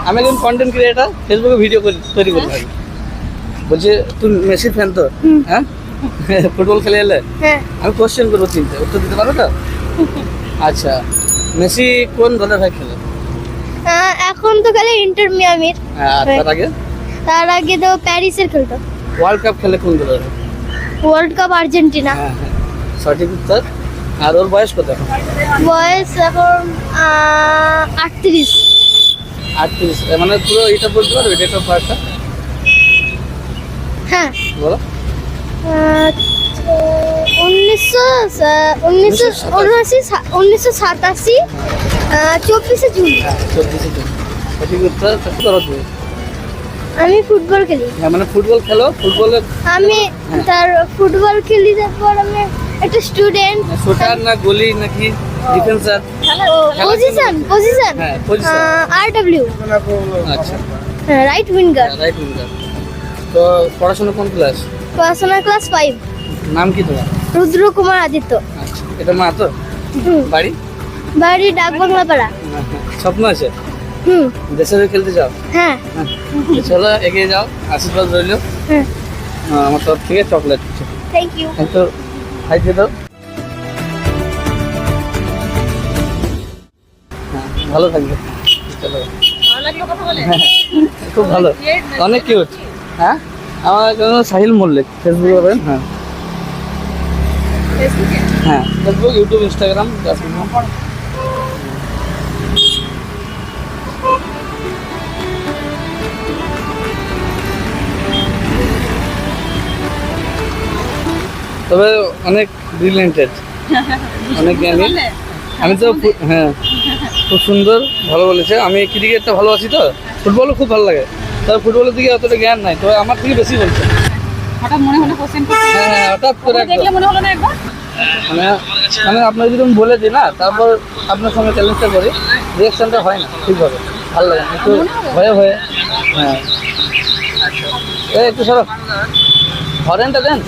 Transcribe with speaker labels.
Speaker 1: আমি একজন content creator, ফেসবুকে ভিডিও তৈরি করি ভাই। বলছি তুই মেসি ফ্যান তো? হ্যাঁ। ফুটবল খেলে এলে
Speaker 2: হ্যাঁ
Speaker 1: আমি কোশ্চেন করবো তিনটে, উত্তর দিতে পারো তো? আচ্ছা, মেসি কোন দলের হয়ে খেলে?
Speaker 2: এখন তো খেলে ইন্টার মিয়ামির।
Speaker 1: আর
Speaker 2: তার আগে তো প্যারিসের খেলতো।
Speaker 1: ওয়ার্ল্ড কাপ খেলে কোন দলের হয়ে?
Speaker 2: World cup Argentina.
Speaker 1: হ্যাঁ হ্যাঁ, সঠিক উত্তর। আর ওর বয়স কত এখন?
Speaker 2: বয়স এখন 38।
Speaker 1: 38, মানে পুরো এটা বলতে পারবে ডেট অফ বার্থটা?
Speaker 2: হ্যাঁ
Speaker 1: বলো।
Speaker 2: 1987 24শে জুন।
Speaker 1: হ্যাঁ, 24শে জুন, সঠিক উত্তর। কি করো তুমি?
Speaker 2: আমি ফুটবল খেলি।
Speaker 1: হ্যাঁ, মানে ফুটবল খেলো? ফুটবলের
Speaker 2: আমি তার ফুটবল খেলি, তারপর আমি একটা স্টুডেন্ট।
Speaker 1: শুটার না গোলি নাকি ডিফেন্সার?
Speaker 2: পজিশন
Speaker 1: হ্যাঁ, পজিশন।
Speaker 2: আরডব্লিউ।
Speaker 1: আচ্ছা,
Speaker 2: রাইট উইঙ্গার।
Speaker 1: Right winger. তো পড়াশোনা কোন ক্লাস?
Speaker 2: পড়াশোনা ক্লাস 5।
Speaker 1: নাম কি তোমার?
Speaker 2: রুদ্র কুমার আদিত্য।
Speaker 1: আচ্ছা, এটা মা তো? বাড়ি?
Speaker 2: বাড়ি ডাকবাংলা পাড়া।
Speaker 1: স্বপ্ন আছে
Speaker 2: হুম।
Speaker 1: দেশের হয়ে খেলতে যাও?
Speaker 2: হ্যাঁ
Speaker 1: চলো এগিয়ে যাও, আশীর্বাদ রইল
Speaker 2: হ্যাঁ।
Speaker 1: আমার তরফ থেকে। Chocolate
Speaker 2: thank you.
Speaker 1: একটু খাইতে দাও। হ্যাঁ, ভালো থাকবে। চলো। হ্যাঁ, খুব ভালো, অনেক কিউট। হ্যাঁ, আমার জন্য সাহিল মল্লিক, ফেসবুকে পাবেন। হ্যাঁ হ্যাঁ, ফেসবুক, ইউটিউব, ইনস্টাগ্রাম। তবে অনেক ব্রিলিয়েন্টেড, অনেক জ্ঞানী। আমি তো হ্যাঁ, খুব সুন্দর, ভালো বলেছে। আমি ক্রিকেটটা ভালোবাসি তো, ফুটবলও খুব ভালো লাগে। তবে ফুটবলের দিকে অতটা জ্ঞান নাই, তবে আমার থেকে বেশি বলছে।
Speaker 3: হঠাৎ মনে হলো কোশ্চেন করতে?
Speaker 1: হ্যাঁ হ্যাঁ, হঠাৎ করে
Speaker 3: দেখলে মনে হলো না একবার?
Speaker 1: মানে মানে আপনাকে যদি আমি বলে দিই না, তারপর আপনার সঙ্গে চ্যালেঞ্জটা করি, রিয়াকশনটা হয় না ঠিকভাবে, ভালো লাগে না, একটু ভয়ে ভয়ে। হ্যাঁ, একটু সরো, হরেনটা দেন।